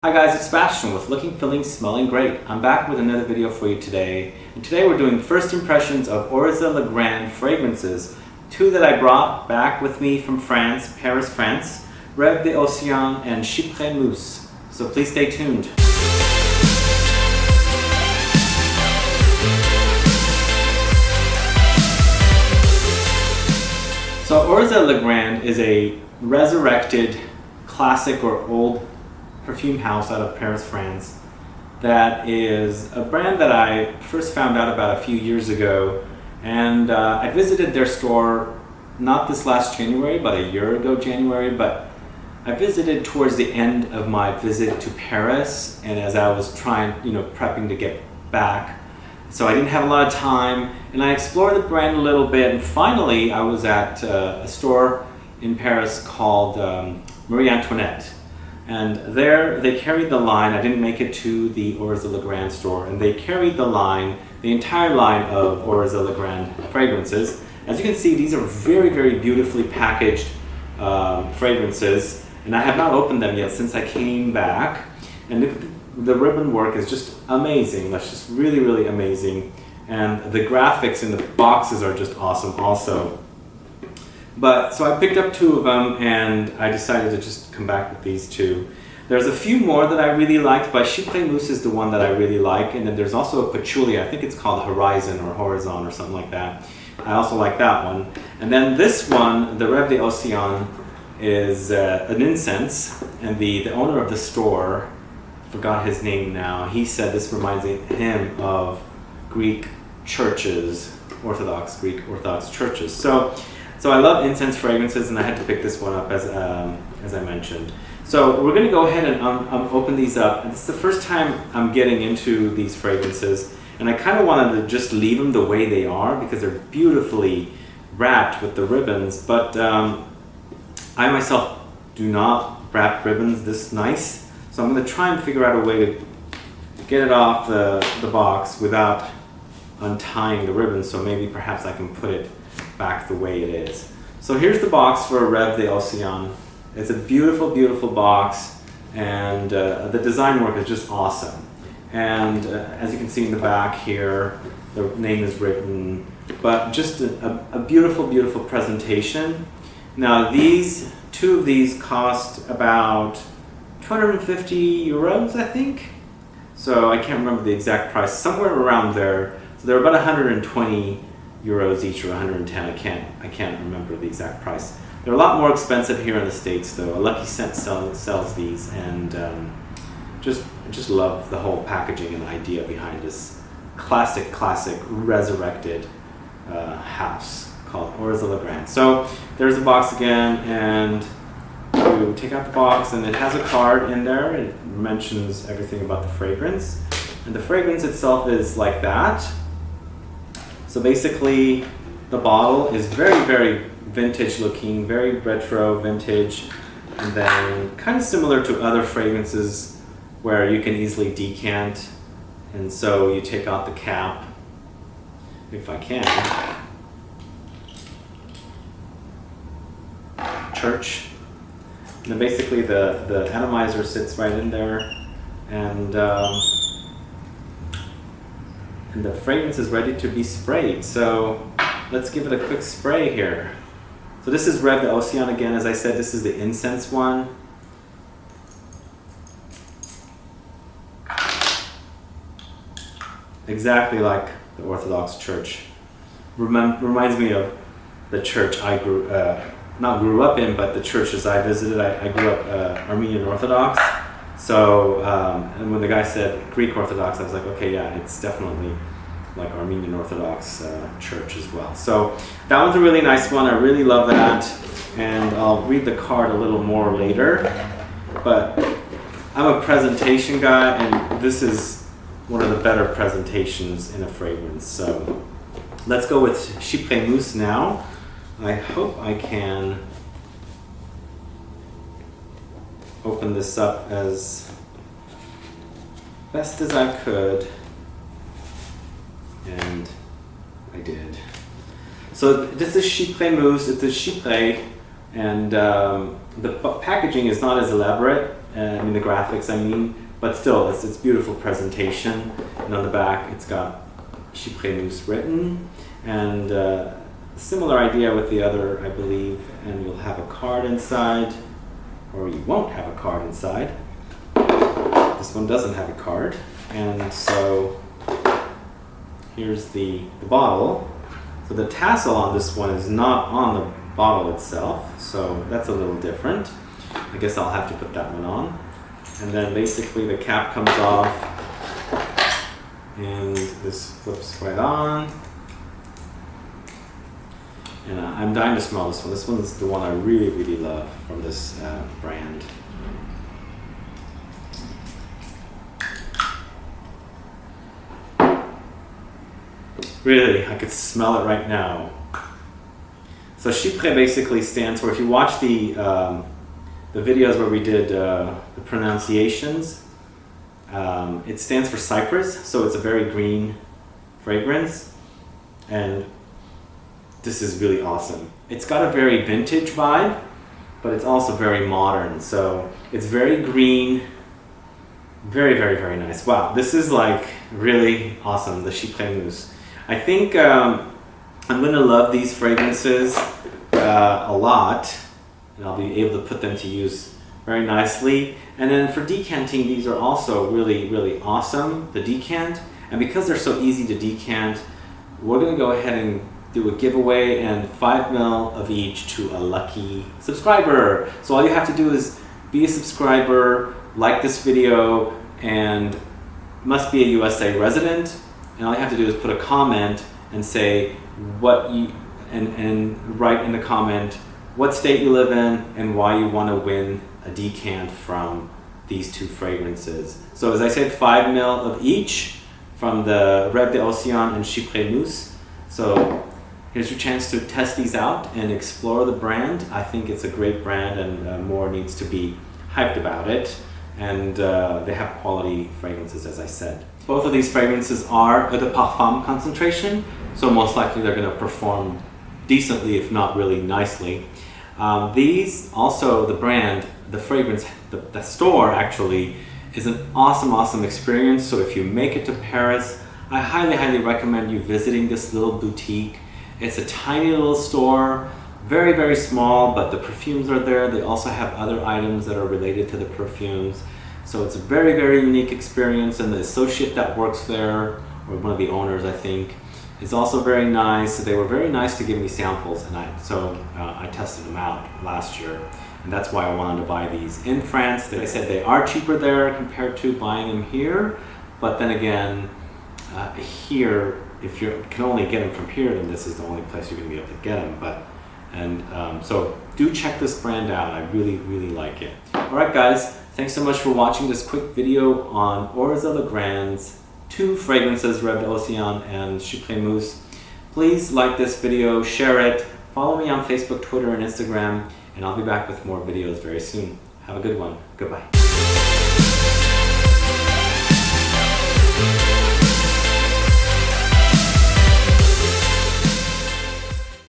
Hi guys, it's Sebastian with Looking, Feeling, Smelling Great. I'm back with another video for you today. And today we're doing first impressions of Orza Le Grand fragrances. Two that I brought back with me from France, Paris, France. Rêve des Océans and Chypre Mousse. So please stay tuned. So Orza Le Grand is a resurrected classic or old perfume house out of Paris, France. That is a brand that I first found out about a few years ago, and I visited their store not this last January, but a year ago January, but I visited towards the end of my visit to Paris, and as I was prepping to get back, so I didn't have a lot of time, and I explored the brand a little bit, and finally I was at a store in Paris called Marie Antoinette. And there they carried the line. I didn't make it to the Orza Le Grand store, and they carried the line, the entire line of Orza Le Grand fragrances. As you can see, these are very, very beautifully packaged fragrances, and I have not opened them yet since I came back. And the ribbon work is just amazing. That's just really, really amazing. And the graphics in the boxes are just awesome also. But so I picked up two of them, and I decided to just come back with these two. There's a few more that I really liked, but Chypre Mousse is the one that I really like, and then there's also a patchouli. I think it's called Horizon or Horizon or something like that. I also like that one. And then this one, the Rêve des Océans, is an incense, and the owner of the store, forgot his name now, he said this reminds him of Greek churches, Greek Orthodox churches. So I love incense fragrances, and I had to pick this one up as I mentioned. So we're going to go ahead and open these up. And this is the first time I'm getting into these fragrances, and I kind of wanted to just leave them the way they are because they're beautifully wrapped with the ribbons. But I myself do not wrap ribbons this nice, so I'm going to try and figure out a way to get it off the box without untying the ribbons. So maybe perhaps I can put it back the way it is. So here's the box for Rêve des Océans. It's a beautiful, beautiful box, and the design work is just awesome. And as you can see in the back here, the name is written, but just a beautiful, beautiful presentation. Now two of these cost about 250 euros, I think. So I can't remember the exact price, somewhere around there. So they're about 120 euros each, or 110. I can't remember the exact price. They're a lot more expensive here in the States, though. A Lucky Scent sells these, and just love the whole packaging and idea behind this classic resurrected house called Orza Le Grand. So there's the box again, and you take out the box, and it has a card in there. It mentions everything about the fragrance, and the fragrance itself is like that. So basically, the bottle is very, very vintage looking, very retro vintage, and then kind of similar to other fragrances where you can easily decant. And so you take out the cap, if I can. Church. And then basically the atomizer sits right in there, and the fragrance is ready to be sprayed. So let's give it a quick spray here. So this is Rêve des Océans again. As I said, this is the incense one. Exactly like the Orthodox Church. Reminds me of the church I not grew up in, but the churches I visited. I grew up Armenian Orthodox. So, and when the guy said Greek Orthodox, I was like, okay, yeah, it's definitely like Armenian Orthodox church as well. So that one's a really nice one. I really love that, and I'll read the card a little more later. But I'm a presentation guy, and this is one of the better presentations in a fragrance. So let's go with Chypre Mousse now. I hope I can open this up as best as I could, and I did. So this is Chypre Mousse. It's a Chypre, and the packaging is not as elaborate the graphics, but still, it's beautiful presentation. And on the back, it's got Chypre Mousse written, and similar idea with the other, I believe. And you'll have a card inside, or you won't have a card inside. This one doesn't have a card, and so here's the bottle. So the tassel on this one is not on the bottle itself, so that's a little different. I guess I'll have to put that one on. And then basically the cap comes off, and this flips right on. And I'm dying to smell this one. This one's the one I really, really love from this brand. Really, I could smell it right now. So Chypre basically stands for, if you watch the videos where we did the pronunciations, it stands for cypress, so it's a very green fragrance, and this is really awesome. It's got a very vintage vibe, but it's also very modern, so it's very green, very, very, very nice. Wow, this is like really awesome, the Chypre Mousse. I think I'm gonna love these fragrances a lot, and I'll be able to put them to use very nicely. And then for decanting, these are also really, really awesome, the decant. And because they're so easy to decant, we're gonna go ahead and do a giveaway, and 5 ml of each to a lucky subscriber. So all you have to do is be a subscriber, like this video, and must be a USA resident. And all you have to do is put a comment and say what you, and write in the comment what state you live in and why you want to win a decant from these two fragrances. So as I said, 5 ml of each from the Rêve d'Océan and Chypre Mousse. So here's your chance to test these out and explore the brand. I think it's a great brand, and more needs to be hyped about it. And they have quality fragrances, as I said. Both of these fragrances are Eau de Parfum concentration, so most likely they're going to perform decently, if not really nicely. These also, the brand, the fragrance, the store actually is an awesome, awesome experience. So if you make it to Paris, I highly, highly recommend you visiting this little boutique. It's a tiny little store, very, very small, but the perfumes are there. They also have other items that are related to the perfumes. So it's a very, very unique experience, and the associate that works there, or one of the owners, I think, is also very nice. They were very nice to give me samples, and I tested them out last year, and that's why I wanted to buy these in France. They said they are cheaper there compared to buying them here, but then again, here, if you can only get them from here, then this is the only place you're going to be able to get them. So do check this brand out. I really, really like it. All right, guys. Thanks so much for watching this quick video on Ors et Legrand's two fragrances, Rêve d'Océan and Chypre Mousse. Please like this video, share it, follow me on Facebook, Twitter, and Instagram, and I'll be back with more videos very soon. Have a good one. Goodbye.